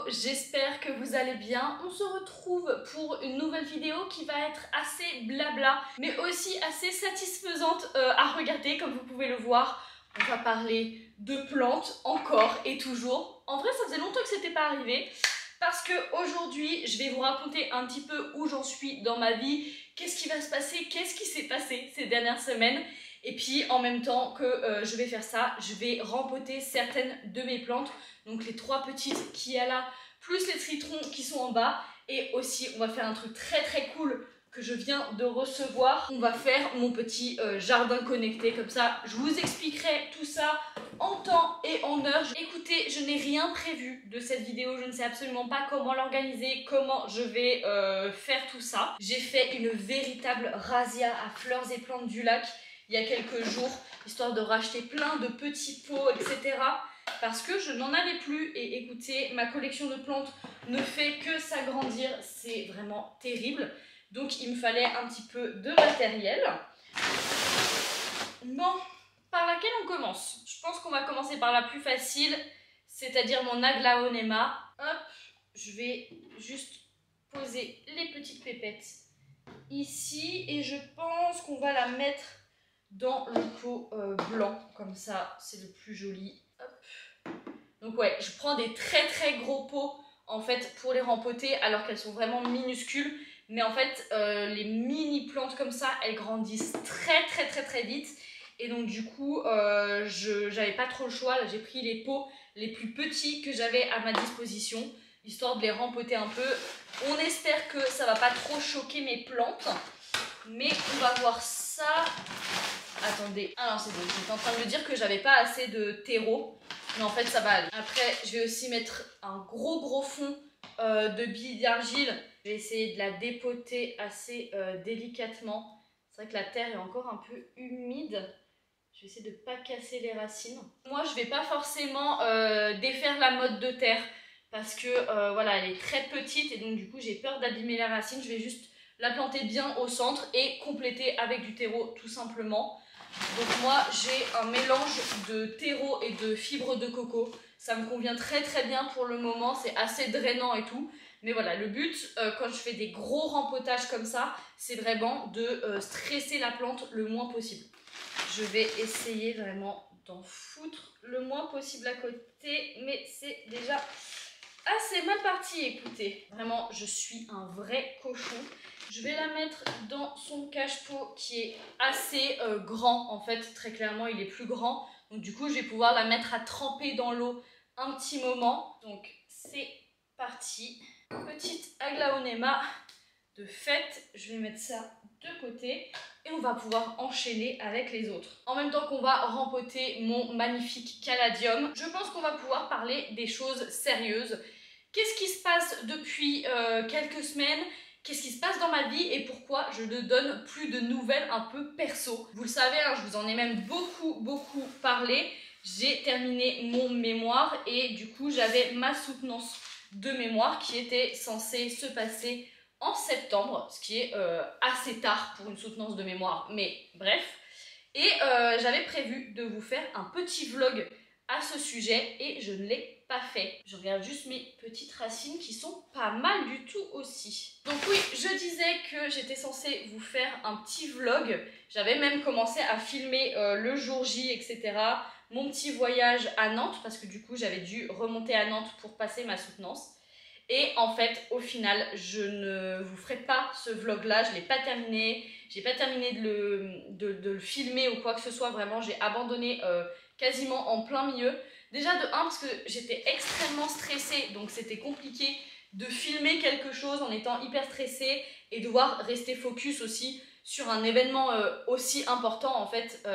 j'espère que vous allez bien. On se retrouve pour une nouvelle vidéo qui va être assez blabla, mais aussi assez satisfaisante à regarder, comme vous pouvez le voir. On va parler de plantes encore et toujours. En vrai, ça faisait longtemps que c'était pas arrivé, parce que aujourd'hui, je vais vous raconter un petit peu où j'en suis dans ma vie, qu'est-ce qui va se passer, qu'est-ce qui s'est passé ces dernières semaines. Et puis en même temps que je vais faire ça, je vais rempoter certaines de mes plantes. Donc les 3 petites qu'il y a là, plus les citrons qui sont en bas. Et aussi on va faire un truc très très cool que je viens de recevoir. On va faire mon petit jardin connecté comme ça. Je vous expliquerai tout ça en temps et en heure. Écoutez, je n'ai rien prévu de cette vidéo. Je ne sais absolument pas comment l'organiser, comment je vais faire tout ça. J'ai fait une véritable razzia à fleurs et plantes du lac il y a quelques jours, histoire de racheter plein de petits pots, etc. Parce que je n'en avais plus. Et écoutez, ma collection de plantes ne fait que s'agrandir. C'est vraiment terrible. Donc il me fallait un petit peu de matériel. Bon, par laquelle on commence? Je pense qu'on va commencer par la plus facile, c'est-à-dire mon aglaonema. Hop, je vais juste poser les petites pépettes ici. Et je pense qu'on va la mettre dans le pot blanc, comme ça c'est le plus joli. Hop. Donc ouais, je prends des très très gros pots en fait pour les rempoter alors qu'elles sont vraiment minuscules. Mais en fait les mini plantes comme ça, elles grandissent très vite. Et donc du coup j'avais pas trop le choix. Là j'ai pris les pots les plus petits que j'avais à ma disposition, histoire de les rempoter un peu. On espère que ça va pas trop choquer mes plantes. Mais on va voir ça. Attendez, ah non c'est bon, j'étais en train de me dire que j'avais pas assez de terreau, mais en fait ça va aller. Après je vais aussi mettre un gros fond de billes d'argile. Je vais essayer de la dépoter assez délicatement. C'est vrai que la terre est encore un peu humide. Je vais essayer de ne pas casser les racines. Moi je vais pas forcément défaire la motte de terre, parce que voilà, elle est très petite et donc du coup j'ai peur d'abîmer les racines. Je vais juste la planter bien au centre et compléter avec du terreau tout simplement. Donc moi j'ai un mélange de terreau et de fibres de coco. Ça me convient très bien pour le moment, c'est assez drainant et tout. Mais voilà, le but quand je fais des gros rempotages comme ça, c'est vraiment de stresser la plante le moins possible. Je vais essayer vraiment d'en foutre le moins possible à côté, mais c'est déjà assez mal parti, écoutez. Vraiment, je suis un vrai cochon. Je vais la mettre dans son cache-pot qui est assez grand. En fait, très clairement, il est plus grand. Donc du coup, je vais pouvoir la mettre à tremper dans l'eau un petit moment. Donc c'est parti. Petite aglaonema de fête. Je vais mettre ça de côté. Et on va pouvoir enchaîner avec les autres. En même temps qu'on va rempoter mon magnifique caladium, je pense qu'on va pouvoir parler des choses sérieuses. Qu'est-ce qui se passe depuis quelques semaines? Qu'est-ce qui se passe dans ma vie et pourquoi je ne donne plus de nouvelles un peu perso? Vous le savez, hein, je vous en ai même beaucoup parlé. J'ai terminé mon mémoire et du coup j'avais ma soutenance de mémoire qui était censée se passer en septembre, ce qui est assez tard pour une soutenance de mémoire, mais bref. Et j'avais prévu de vous faire un petit vlog à ce sujet et je ne l'ai pas fait. Je regarde juste mes petites racines qui sont pas mal du tout aussi. Donc oui, je disais que j'étais censée vous faire un petit vlog. J'avais même commencé à filmer le jour J, etc. Mon petit voyage à Nantes, parce que du coup j'avais dû remonter à Nantes pour passer ma soutenance. Et en fait, au final, je ne vous ferai pas ce vlog-là, je ne l'ai pas terminé. J'ai pas terminé de le filmer ou quoi que ce soit, vraiment, j'ai abandonné quasiment en plein milieu. Déjà de 1 parce que j'étais extrêmement stressée, donc c'était compliqué de filmer quelque chose en étant hyper stressée et devoir rester focus aussi sur un événement aussi important en fait.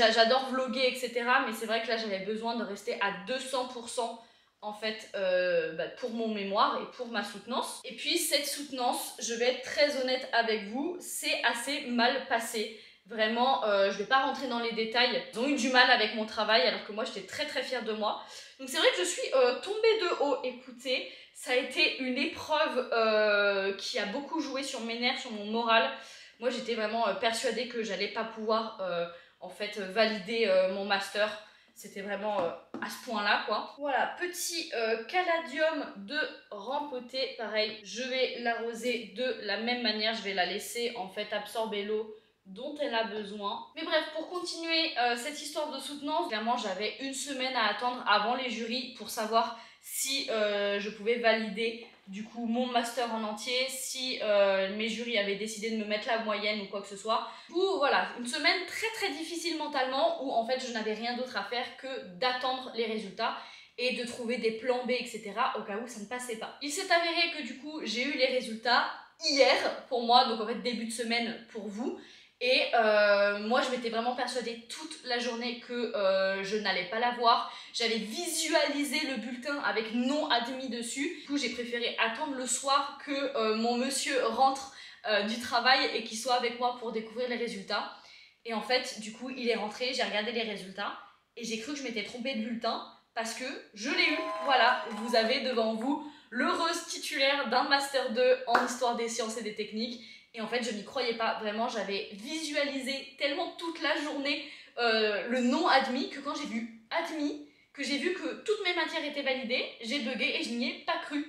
J'adore vlogger, etc. Mais c'est vrai que là, j'avais besoin de rester à 200% en fait pour mon mémoire et pour ma soutenance. Et puis cette soutenance, je vais être très honnête avec vous, c'est assez mal passé. Vraiment, je vais pas rentrer dans les détails. Ils ont eu du mal avec mon travail alors que moi j'étais très fière de moi. Donc c'est vrai que je suis tombée de haut. Écoutez, ça a été une épreuve qui a beaucoup joué sur mes nerfs, sur mon moral. Moi j'étais vraiment persuadée que j'allais pas pouvoir en fait valider mon master. C'était vraiment à ce point-là, quoi. Voilà, petit caladium de rempoté. Pareil, je vais l'arroser de la même manière. Je vais la laisser en fait absorber l'eau dont elle a besoin. Mais bref, pour continuer cette histoire de soutenance, clairement j'avais une semaine à attendre avant les jurys pour savoir si je pouvais valider du coup mon master en entier, si mes jurys avaient décidé de me mettre la moyenne ou quoi que ce soit. Du coup voilà, une semaine très difficile mentalement où en fait je n'avais rien d'autre à faire que d'attendre les résultats et de trouver des plans B, etc. au cas où ça ne passait pas. Il s'est avéré que du coup j'ai eu les résultats hier pour moi, donc en fait début de semaine pour vous. Et moi je m'étais vraiment persuadée toute la journée que je n'allais pas l'avoir. J'avais visualisé le bulletin avec non admis dessus. Du coup j'ai préféré attendre le soir que mon monsieur rentre du travail et qu'il soit avec moi pour découvrir les résultats. Et en fait du coup il est rentré, j'ai regardé les résultats et j'ai cru que je m'étais trompée de bulletin parce que je l'ai eu. Voilà, vous avez devant vous l'heureuse titulaire d'un Master 2 en Histoire des sciences et des techniques. Et en fait, je n'y croyais pas. Vraiment, j'avais visualisé tellement toute la journée le non admis que quand j'ai vu admis, que j'ai vu que toutes mes matières étaient validées, j'ai bugué et je n'y ai pas cru.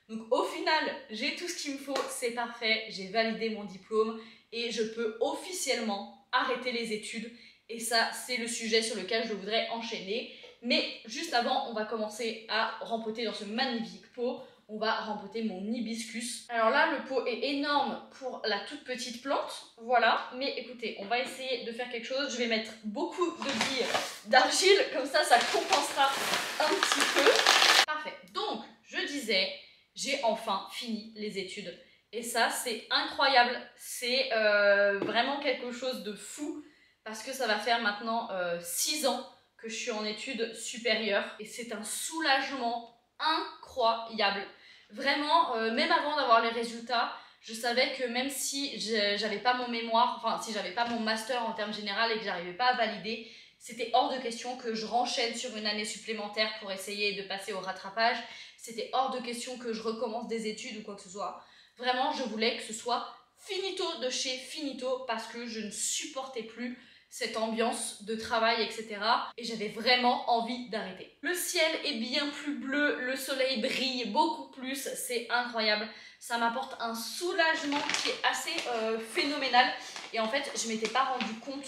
Donc au final, j'ai tout ce qu'il me faut, c'est parfait, j'ai validé mon diplôme et je peux officiellement arrêter les études. Et ça, c'est le sujet sur lequel je voudrais enchaîner. Mais juste avant, on va commencer à rempoter dans ce magnifique pot. On va rempoter mon hibiscus. Alors là, le pot est énorme pour la toute petite plante, voilà. Mais écoutez, on va essayer de faire quelque chose. Je vais mettre beaucoup de billes d'argile, comme ça compensera un petit peu. Parfait. Donc, je disais, j'ai enfin fini les études. Et ça, c'est incroyable. C'est vraiment quelque chose de fou, parce que ça va faire maintenant 6 ans que je suis en études supérieures. Et c'est un soulagement incroyable. Vraiment, même avant d'avoir les résultats, je savais que même si j'avais pas mon mémoire, enfin si j'avais pas mon master en termes généraux et que j'arrivais pas à valider, c'était hors de question que je renchaîne sur une année supplémentaire pour essayer de passer au rattrapage. C'était hors de question que je recommence des études ou quoi que ce soit. Vraiment, je voulais que ce soit finito de chez finito parce que je ne supportais plus cette ambiance de travail, etc. Et j'avais vraiment envie d'arrêter. Le ciel est bien plus bleu, le soleil brille beaucoup plus, c'est incroyable. Ça m'apporte un soulagement qui est assez phénoménal. Et en fait, je m'étais pas rendu compte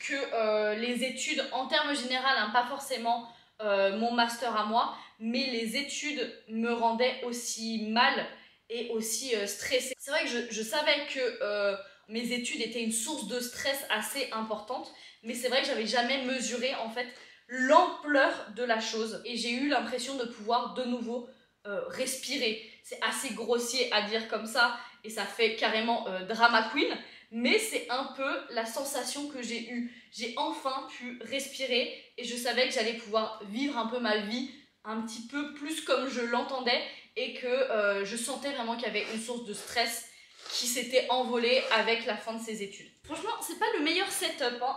que les études, en termes généraux, hein, pas forcément mon master à moi, mais les études me rendaient aussi mal et aussi stressée. C'est vrai que je savais que mes études étaient une source de stress assez importante, mais c'est vrai que j'avais jamais mesuré en fait l'ampleur de la chose et j'ai eu l'impression de pouvoir de nouveau respirer. C'est assez grossier à dire comme ça et ça fait carrément drama queen, mais c'est un peu la sensation que j'ai eue. J'ai enfin pu respirer et je savais que j'allais pouvoir vivre un peu ma vie un petit peu plus comme je l'entendais et que je sentais vraiment qu'il y avait une source de stress qui s'était envolée avec la fin de ses études. Franchement, c'est pas le meilleur setup, hein.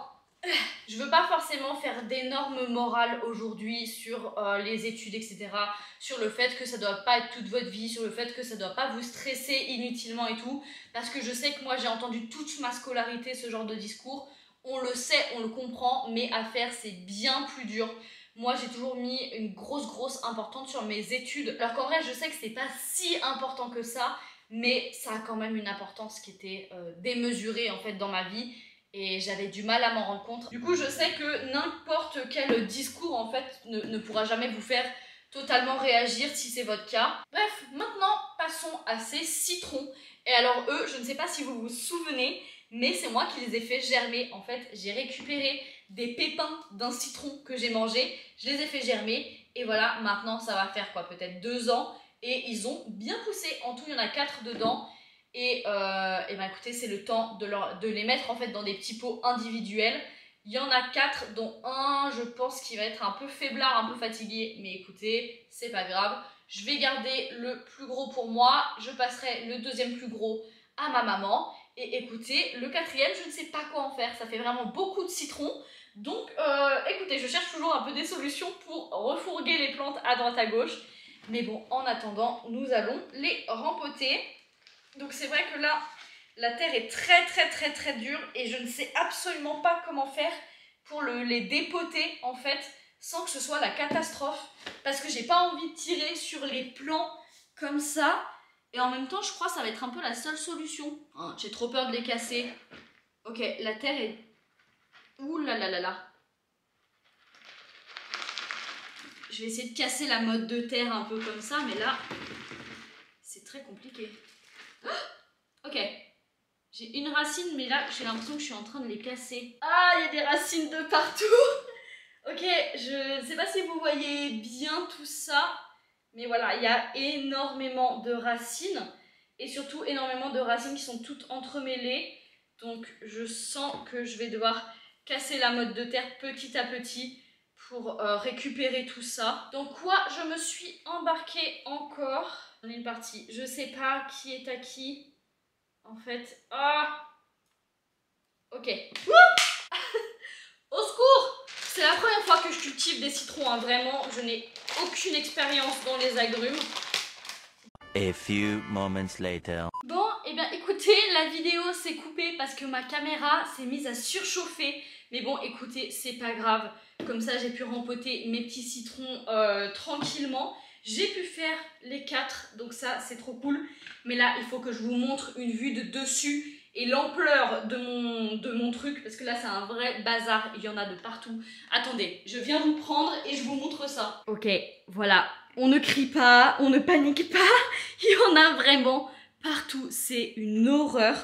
Je veux pas forcément faire d'énormes morales aujourd'hui sur les études, etc. Sur le fait que ça doit pas être toute votre vie, sur le fait que ça doit pas vous stresser inutilement et tout. Parce que je sais que moi j'ai entendu toute ma scolarité ce genre de discours. On le sait, on le comprend, mais à faire c'est bien plus dur. Moi j'ai toujours mis une grosse importance sur mes études. Alors qu'en vrai je sais que c'est pas si important que ça, mais ça a quand même une importance qui était démesurée en fait dans ma vie. Et j'avais du mal à m'en rendre compte. Du coup, je sais que n'importe quel discours, en fait, ne pourra jamais vous faire totalement réagir si c'est votre cas. Bref, maintenant, passons à ces citrons. Et alors, eux, je ne sais pas si vous vous souvenez, mais c'est moi qui les ai fait germer. En fait, j'ai récupéré des pépins d'un citron que j'ai mangé, je les ai fait germer, et voilà, maintenant, ça va faire quoi, peut-être 2 ans, et ils ont bien poussé. En tout, il y en a 4 dedans. Et ben écoutez, c'est le temps de les mettre en fait dans des petits pots individuels. Il y en a 4, dont un, je pense, qui va être un peu faiblard, un peu fatigué. Mais écoutez, c'est pas grave. Je vais garder le plus gros pour moi. Je passerai le deuxième plus gros à ma maman. Et écoutez, le quatrième, je ne sais pas quoi en faire. Ça fait vraiment beaucoup de citron. Donc, écoutez, je cherche toujours un peu des solutions pour refourguer les plantes à droite à gauche. Mais bon, en attendant, nous allons les rempoter. Donc c'est vrai que là, la terre est très dure et je ne sais absolument pas comment faire pour les dépoter en fait sans que ce soit la catastrophe. Parce que j'ai pas envie de tirer sur les plants comme ça. Et en même temps, je crois que ça va être un peu la seule solution. Hein, j'ai trop peur de les casser. Ok, la terre est... Ouh là là là là. Je vais essayer de casser la motte de terre un peu comme ça, mais là, c'est très compliqué. Oh, ok. J'ai une racine, mais là, j'ai l'impression que je suis en train de les casser. Ah, il y a des racines de partout. Ok, je ne sais pas si vous voyez bien tout ça, mais voilà, il y a énormément de racines, et surtout énormément de racines qui sont toutes entremêlées. Donc, je sens que je vais devoir casser la motte de terre petit à petit pour récupérer tout ça. Donc, quoi, je me suis embarquée encore dans une partie. Je sais pas qui est à qui. En fait, ok. Au secours! C'est la première fois que je cultive des citrons, hein. Vraiment, je n'ai aucune expérience dans les agrumes. A few moments later. Bon, et bien écoutez, la vidéo s'est coupée parce que ma caméra s'est mise à surchauffer. Mais bon, écoutez, c'est pas grave. Comme ça, j'ai pu rempoter mes petits citrons tranquillement. J'ai pu faire les 4, donc ça, c'est trop cool. Mais là, il faut que je vous montre une vue de dessus et l'ampleur de mon truc. Parce que là, c'est un vrai bazar. Il y en a de partout. Attendez, je viens vous prendre et je vous montre ça. Ok, voilà. On ne crie pas, on ne panique pas. Il y en a vraiment partout. C'est une horreur.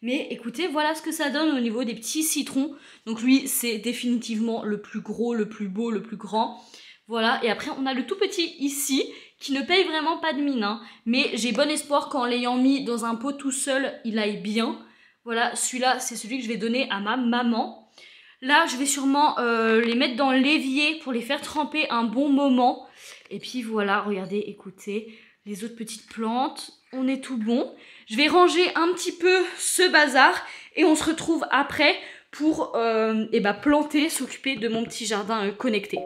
Mais écoutez, voilà ce que ça donne au niveau des petits citrons. Donc lui, c'est définitivement le plus gros, le plus beau, le plus grand. Voilà, et après on a le tout petit ici, qui ne paye vraiment pas de mine. Hein. Mais j'ai bon espoir qu'en l'ayant mis dans un pot tout seul, il aille bien. Voilà, celui-là, c'est celui que je vais donner à ma maman. Là, je vais sûrement les mettre dans l'évier pour les faire tremper un bon moment. Et puis voilà, regardez, écoutez, les autres petites plantes, on est tout bon. Je vais ranger un petit peu ce bazar et on se retrouve après pour planter, s'occuper de mon petit jardin connecté.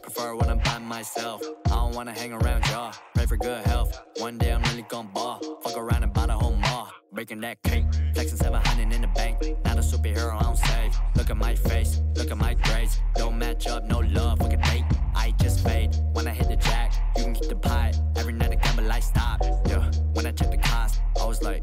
Prefer when I'm by myself. I don't wanna hang around y'all. Pray for good health. One day I'm really gonna ball. Fuck around and buy the whole mall. Breaking that cake. Flexing 700 in the bank. Not a superhero, I don't save. Look at my face. Look at my grades. Don't match up, no love. Look at date. I just fade. When I hit the jack, you can keep the pie. Every night I gamble, I stop. Yeah. When I check the cost, I was like,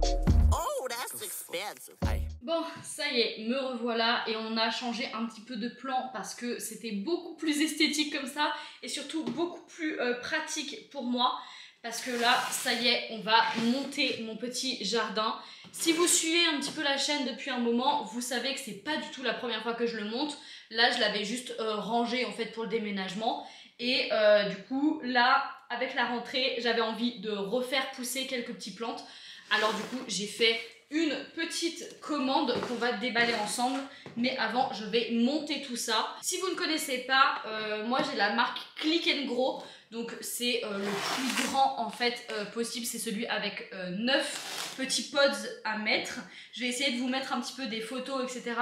oh, that's expensive. Bon, ça y est, me revoilà et on a changé un petit peu de plan parce que c'était beaucoup plus esthétique comme ça et surtout beaucoup plus pratique pour moi parce que là, ça y est, on va monter mon petit jardin. Si vous suivez un petit peu la chaîne depuis un moment, vous savez que c'est pas du tout la première fois que je le monte. Là, je l'avais juste rangé en fait pour le déménagement et du coup, là, avec la rentrée, j'avais envie de refaire pousser quelques petites plantes. Alors du coup, j'ai fait une petite commande qu'on va déballer ensemble, mais avant je vais monter tout ça. Si vous ne connaissez pas, moi j'ai la marque Click & Grow, donc c'est le plus grand en fait possible, c'est celui avec 9 petits pods à mettre. Je vais essayer de vous mettre un petit peu des photos etc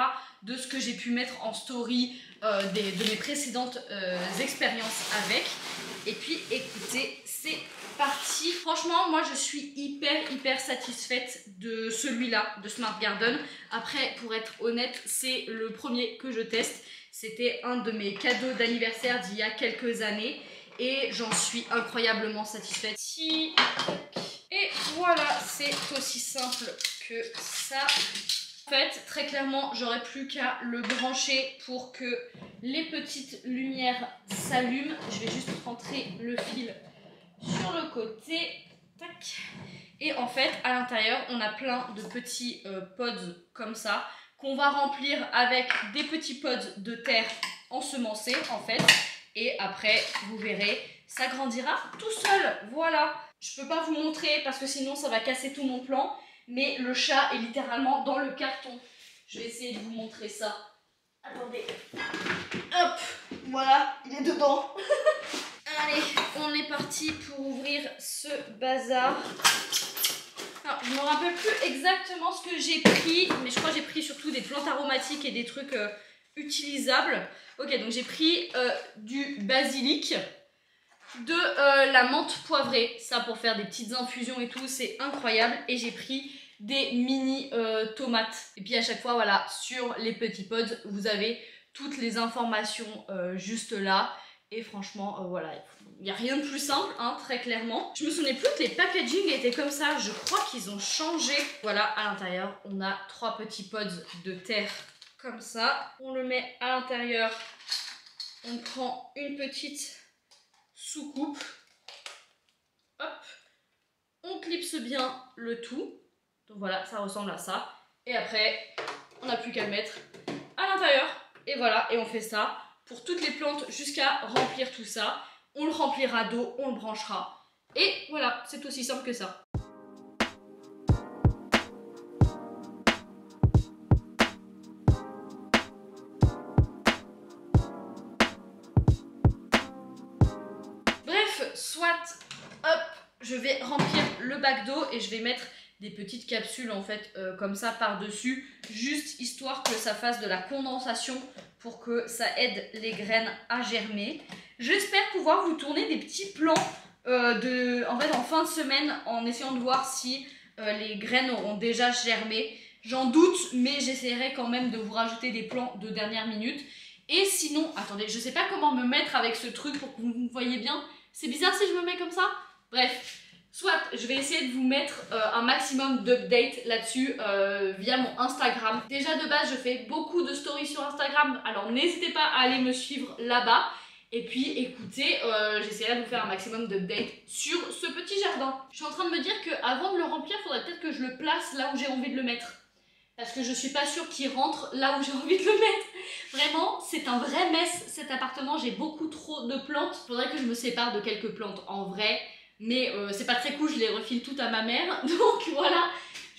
de ce que j'ai pu mettre en story de mes précédentes expériences avec. Et puis écoutez, c'est parti. Franchement, moi je suis hyper satisfaite de celui-là, de Smart Garden. Après, pour être honnête, c'est le premier que je teste. C'était un de mes cadeaux d'anniversaire d'il y a quelques années. Et j'en suis incroyablement satisfaite. Et voilà, c'est aussi simple que ça. En fait, très clairement, j'aurais plus qu'à le brancher pour que les petites lumières s'allument. Je vais juste rentrer le fil sur le côté. Tac. Et en fait, à l'intérieur, on a plein de petits pods comme ça qu'on va remplir avec des petits pods de terre ensemencés en fait. Et après, vous verrez, ça grandira tout seul. Voilà. Je peux pas vous montrer parce que sinon ça va casser tout mon plan. Mais le chat est littéralement dans le carton. Je vais essayer de vous montrer ça. Attendez. Hop. Voilà, il est dedans. Allez, on est parti pour ouvrir ce bazar. Alors, je ne me rappelle plus exactement ce que j'ai pris. Mais je crois que j'ai pris surtout des plantes aromatiques et des trucs utilisables. Ok, donc j'ai pris du basilic. De la menthe poivrée, ça pour faire des petites infusions et tout, c'est incroyable. Et j'ai pris des mini tomates. Et puis à chaque fois, voilà, sur les petits pods, vous avez toutes les informations juste là. Et franchement, voilà, il n'y a rien de plus simple, hein, très clairement. Je me souvenais plus que les packaging étaient comme ça. Je crois qu'ils ont changé. Voilà, à l'intérieur, on a 3 petits pods de terre comme ça. On le met à l'intérieur. On prend une petite soucoupe. Hop. On clipse bien le tout. Donc voilà, ça ressemble à ça. Et après, on n'a plus qu'à le mettre à l'intérieur. Et voilà, et on fait ça pour toutes les plantes jusqu'à remplir tout ça. On le remplira d'eau, on le branchera. Et voilà, c'est aussi simple que ça. Bref, soit, hop, je vais remplir le bac d'eau et je vais mettre des petites capsules en fait comme ça par-dessus, juste histoire que ça fasse de la condensation pour que ça aide les graines à germer. J'espère pouvoir vous tourner des petits plans en fin de semaine en essayant de voir si les graines ont déjà germé. J'en doute, mais j'essaierai quand même de vous rajouter des plans de dernière minute. Et sinon, attendez, je sais pas comment me mettre avec ce truc pour que vous me voyez bien. C'est bizarre si je me mets comme ça. Bref. Soit je vais essayer de vous mettre un maximum d'updates là-dessus via mon Instagram. Déjà de base je fais beaucoup de stories sur Instagram, alors n'hésitez pas à aller me suivre là-bas. Et puis écoutez, j'essaierai de vous faire un maximum d'updates sur ce petit jardin. Je suis en train de me dire qu'avant de le remplir, il faudrait peut-être que je le place là où j'ai envie de le mettre. Parce que je suis pas sûre qu'il rentre là où j'ai envie de le mettre. Vraiment, c'est un vrai mess cet appartement, j'ai beaucoup trop de plantes. Il faudrait que je me sépare de quelques plantes en vrai. Mais c'est pas très cool, je les refile toutes à ma mère. Donc voilà,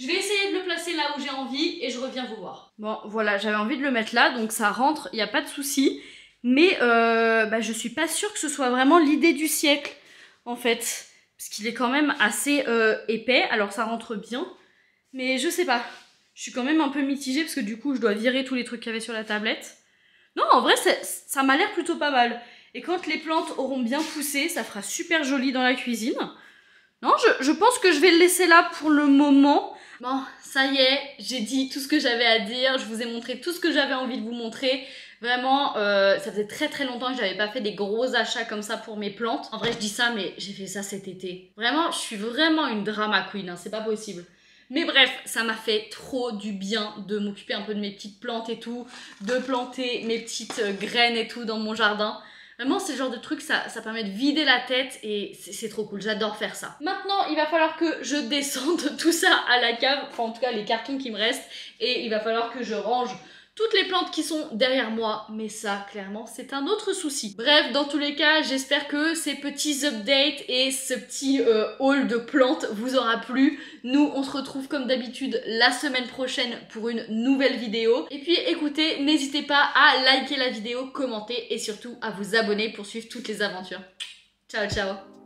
je vais essayer de le placer là où j'ai envie et je reviens vous voir. Bon voilà, j'avais envie de le mettre là, donc ça rentre, il n'y a pas de souci. Mais je suis pas sûre que ce soit vraiment l'idée du siècle, en fait. Parce qu'il est quand même assez épais, alors ça rentre bien. Mais je sais pas, je suis quand même un peu mitigée parce que du coup je dois virer tous les trucs qu'il y avait sur la tablette. Non, en vrai, ça m'a l'air plutôt pas mal. Et quand les plantes auront bien poussé, ça fera super joli dans la cuisine. Non, je pense que je vais le laisser là pour le moment. Bon, ça y est, j'ai dit tout ce que j'avais à dire. Je vous ai montré tout ce que j'avais envie de vous montrer. Vraiment, ça faisait très longtemps que j'avais pas fait des gros achats comme ça pour mes plantes. En vrai, je dis ça, mais j'ai fait ça cet été. Vraiment, je suis vraiment une drama queen, hein, c'est pas possible. Mais bref, ça m'a fait trop du bien de m'occuper un peu de mes petites plantes et tout, de planter mes petites graines et tout dans mon jardin. Vraiment, c'est le genre de truc, ça permet de vider la tête et c'est trop cool, j'adore faire ça. Maintenant, il va falloir que je descende tout ça à la cave, enfin en tout cas les cartons qui me restent, et il va falloir que je range toutes les plantes qui sont derrière moi, mais ça, clairement, c'est un autre souci. Bref, dans tous les cas, j'espère que ces petits updates et ce petit haul de plantes vous aura plu. Nous, on se retrouve comme d'habitude la semaine prochaine pour une nouvelle vidéo. Et puis, écoutez, n'hésitez pas à liker la vidéo, commenter et surtout à vous abonner pour suivre toutes les aventures. Ciao, ciao!